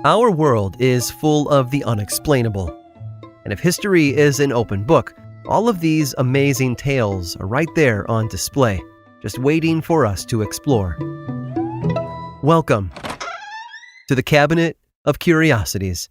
Our world is full of the unexplainable. And if history is an open book, all of these amazing tales are right there on display, just waiting for us to explore. Welcome to the Cabinet of Curiosities.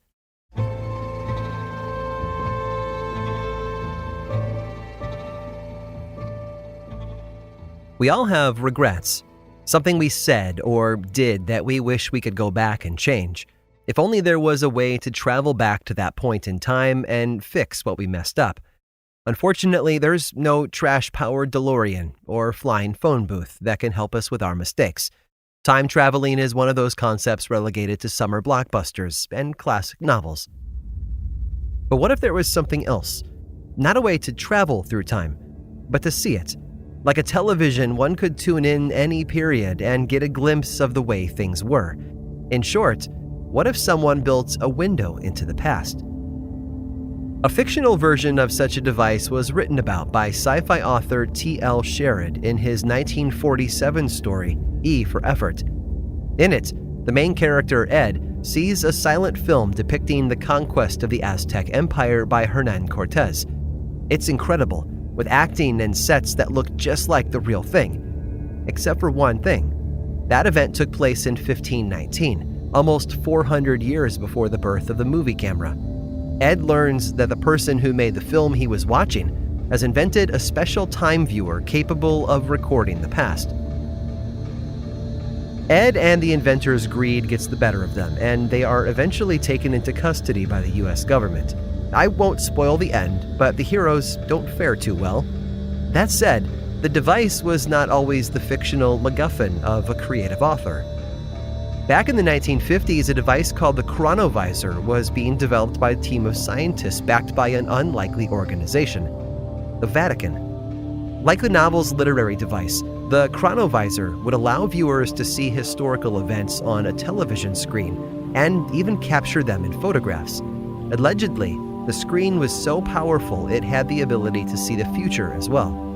We all have regrets, something we said or did that we wish we could go back and change. If only there was a way to travel back to that point in time and fix what we messed up. Unfortunately, there's no trash-powered DeLorean or flying phone booth that can help us with our mistakes. Time traveling is one of those concepts relegated to summer blockbusters and classic novels. But what if there was something else? Not a way to travel through time, but to see it. Like a television, one could tune in any period and get a glimpse of the way things were. In short, what if someone built a window into the past? A fictional version of such a device was written about by sci-fi author T.L. Sherrod in his 1947 story, E for Effort. In it, the main character, Ed, sees a silent film depicting the conquest of the Aztec Empire by Hernan Cortez. It's incredible, with acting and sets that look just like the real thing. Except for one thing. That event took place in 1519. Almost 400 years before the birth of the movie camera. Ed learns that the person who made the film he was watching has invented a special time viewer capable of recording the past. Ed and the inventor's greed gets the better of them, and they are eventually taken into custody by the US government. I won't spoil the end, but the heroes don't fare too well. That said, the device was not always the fictional MacGuffin of a creative author. Back in the 1950s, a device called the chronovisor was being developed by a team of scientists backed by an unlikely organization, the Vatican. Like the novel's literary device, the chronovisor would allow viewers to see historical events on a television screen and even capture them in photographs. Allegedly, the screen was so powerful it had the ability to see the future as well.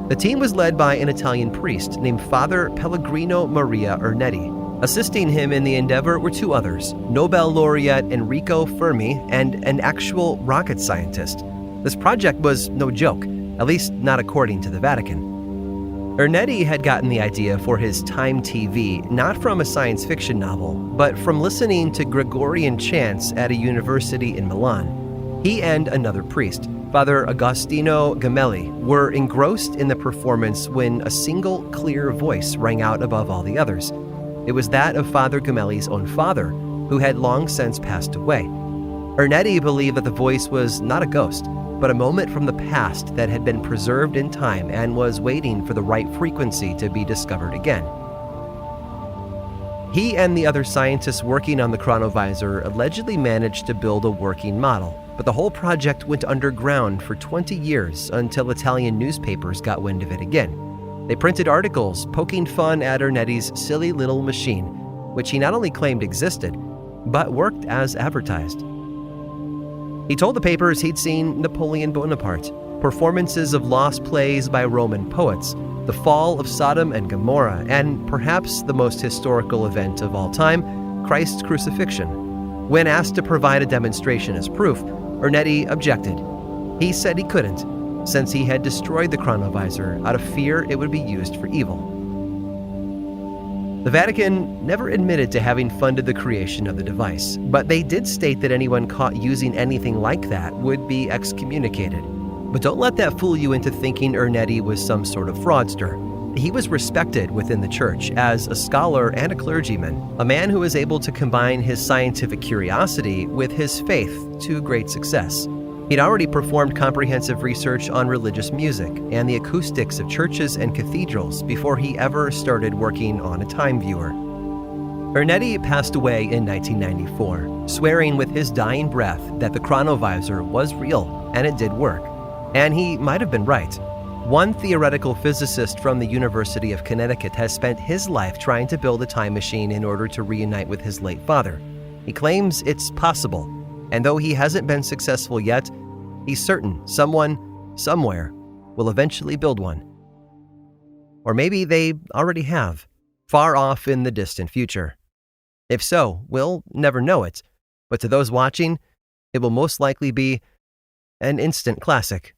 The team was led by an Italian priest named Father Pellegrino Maria Ernetti. Assisting him in the endeavor were two others, Nobel laureate Enrico Fermi and an actual rocket scientist. This project was no joke, at least not according to the Vatican. Ernetti had gotten the idea for his Time TV not from a science fiction novel, but from listening to Gregorian chants at a university in Milan. He and another priest, Father Agostino Gemelli, were engrossed in the performance when a single clear voice rang out above all the others. It was that of Father Gemelli's own father, who had long since passed away. Ernetti believed that the voice was not a ghost, but a moment from the past that had been preserved in time and was waiting for the right frequency to be discovered again. He and the other scientists working on the chronovisor allegedly managed to build a working model, but the whole project went underground for 20 years until Italian newspapers got wind of it again. They printed articles poking fun at Ernetti's silly little machine, which he not only claimed existed, but worked as advertised. He told the papers he'd seen Napoleon Bonaparte, performances of lost plays by Roman poets, the fall of Sodom and Gomorrah, and perhaps the most historical event of all time, Christ's crucifixion. When asked to provide a demonstration as proof, Ernetti objected. He said he couldn't, since he had destroyed the chronovisor out of fear it would be used for evil. The Vatican never admitted to having funded the creation of the device, but they did state that anyone caught using anything like that would be excommunicated. But don't let that fool you into thinking Ernetti was some sort of fraudster. He was respected within the church as a scholar and a clergyman, a man who was able to combine his scientific curiosity with his faith to great success. He'd already performed comprehensive research on religious music and the acoustics of churches and cathedrals before he ever started working on a time viewer. Ernetti passed away in 1994, swearing with his dying breath that the chronovisor was real and it did work. And he might have been right. One theoretical physicist from the University of Connecticut has spent his life trying to build a time machine in order to reunite with his late father. He claims it's possible, and though he hasn't been successful yet, he's certain someone, somewhere, will eventually build one. Or maybe they already have, far off in the distant future. If so, we'll never know it, but to those watching, it will most likely be an instant classic.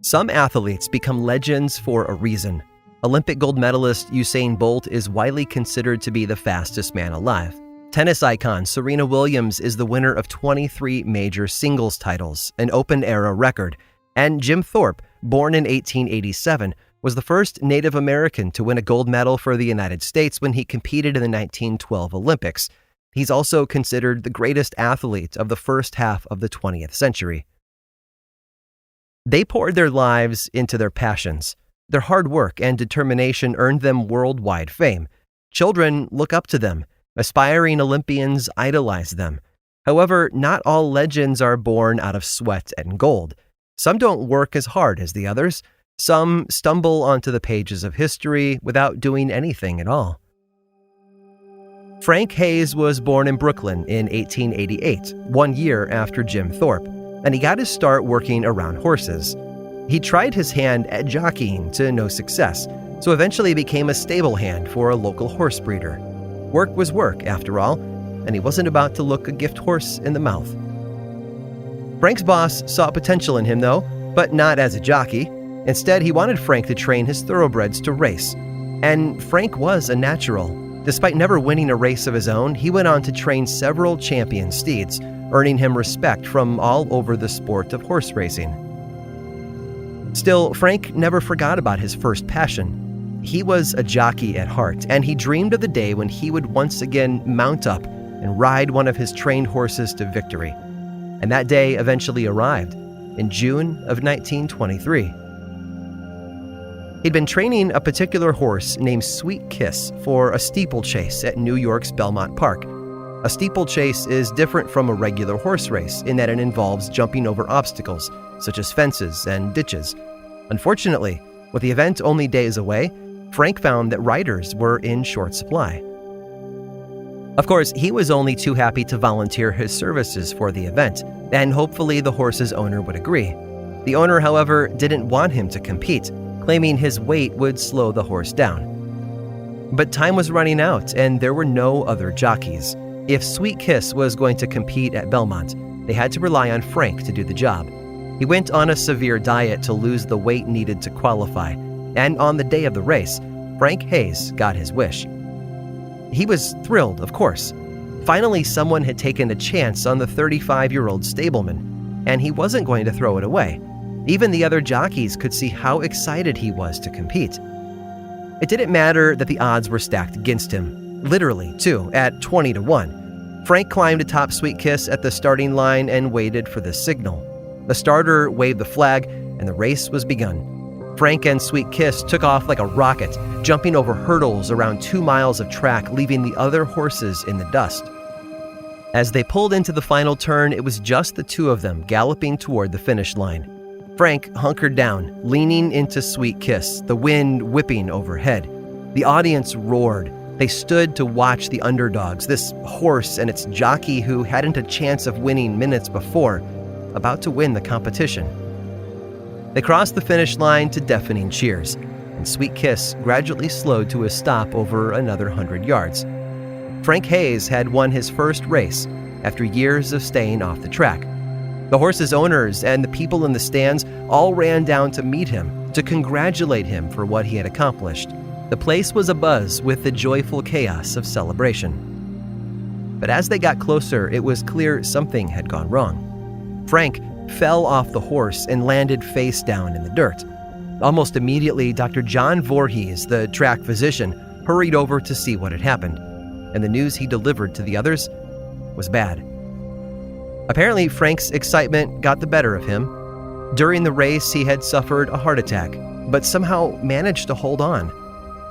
Some athletes become legends for a reason. Olympic gold medalist Usain Bolt is widely considered to be the fastest man alive. Tennis icon Serena Williams is the winner of 23 major singles titles, an open-era record. And Jim Thorpe, born in 1887, was the first Native American to win a gold medal for the United States when he competed in the 1912 Olympics. He's also considered the greatest athlete of the first half of the 20th century. They poured their lives into their passions. Their hard work and determination earned them worldwide fame. Children look up to them. Aspiring Olympians idolize them. However, not all legends are born out of sweat and gold. Some don't work as hard as the others. Some stumble onto the pages of history without doing anything at all. Frank Hayes was born in Brooklyn in 1888, 1 year after Jim Thorpe, and he got his start working around horses. He tried his hand at jockeying to no success, so eventually became a stable hand for a local horse breeder. Work was work, after all, and he wasn't about to look a gift horse in the mouth. Frank's boss saw potential in him, though, but not as a jockey. Instead, he wanted Frank to train his thoroughbreds to race. And Frank was a natural. Despite never winning a race of his own, he went on to train several champion steeds, earning him respect from all over the sport of horse racing. Still, Frank never forgot about his first passion. He was a jockey at heart, and he dreamed of the day when he would once again mount up and ride one of his trained horses to victory. And that day eventually arrived, in June of 1923. He'd been training a particular horse named Sweet Kiss for a steeplechase at New York's Belmont Park. A steeplechase is different from a regular horse race in that it involves jumping over obstacles, such as fences and ditches. Unfortunately, with the event only days away, Frank found that riders were in short supply. Of course, he was only too happy to volunteer his services for the event, and hopefully the horse's owner would agree. The owner, however, didn't want him to compete, claiming his weight would slow the horse down. But time was running out, and there were no other jockeys. If Sweet Kiss was going to compete at Belmont, they had to rely on Frank to do the job. He went on a severe diet to lose the weight needed to qualify, and on the day of the race, Frank Hayes got his wish. He was thrilled, of course. Finally, someone had taken a chance on the 35-year-old stableman, and he wasn't going to throw it away. Even the other jockeys could see how excited he was to compete. It didn't matter that the odds were stacked against him, literally, too, at 20-1. Frank climbed atop Sweet Kiss at the starting line and waited for the signal. The starter waved the flag, and the race was begun. Frank and Sweet Kiss took off like a rocket, jumping over hurdles around 2 miles of track, leaving the other horses in the dust. As they pulled into the final turn, it was just the two of them galloping toward the finish line. Frank hunkered down, leaning into Sweet Kiss, the wind whipping overhead. The audience roared. They stood to watch the underdogs, this horse and its jockey who hadn't a chance of winning minutes before, about to win the competition. They crossed the finish line to deafening cheers, and Sweet Kiss gradually slowed to a stop over another 100 yards. Frank Hayes had won his first race after years of staying off the track. The horse's owners and the people in the stands all ran down to meet him, to congratulate him for what he had accomplished. The place was abuzz with the joyful chaos of celebration. But as they got closer, it was clear something had gone wrong. Frank fell off the horse and landed face down in the dirt. Almost immediately, Dr. John Voorhees, the track physician, hurried over to see what had happened, and the news he delivered to the others was bad. Apparently, Frank's excitement got the better of him. During the race, he had suffered a heart attack, but somehow managed to hold on.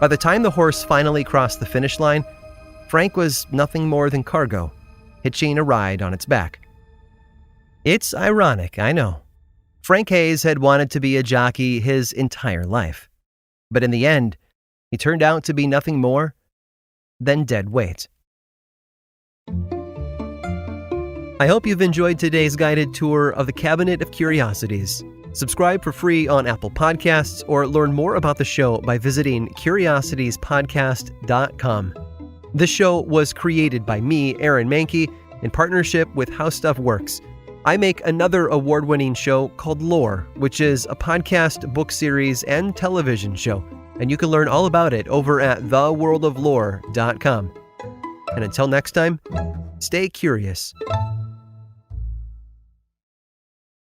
By the time the horse finally crossed the finish line, Frank was nothing more than cargo, hitching a ride on its back. It's ironic, I know. Frank Hayes had wanted to be a jockey his entire life. But in the end, he turned out to be nothing more than dead weight. I hope you've enjoyed today's guided tour of the Cabinet of Curiosities. Subscribe for free on Apple Podcasts or learn more about the show by visiting curiositiespodcast.com. This show was created by me, Aaron Mahnke, in partnership with How Stuff Works. I make another award-winning show called Lore, which is a podcast, book series, and television show, and you can learn all about it over at theworldoflore.com. And until next time, stay curious.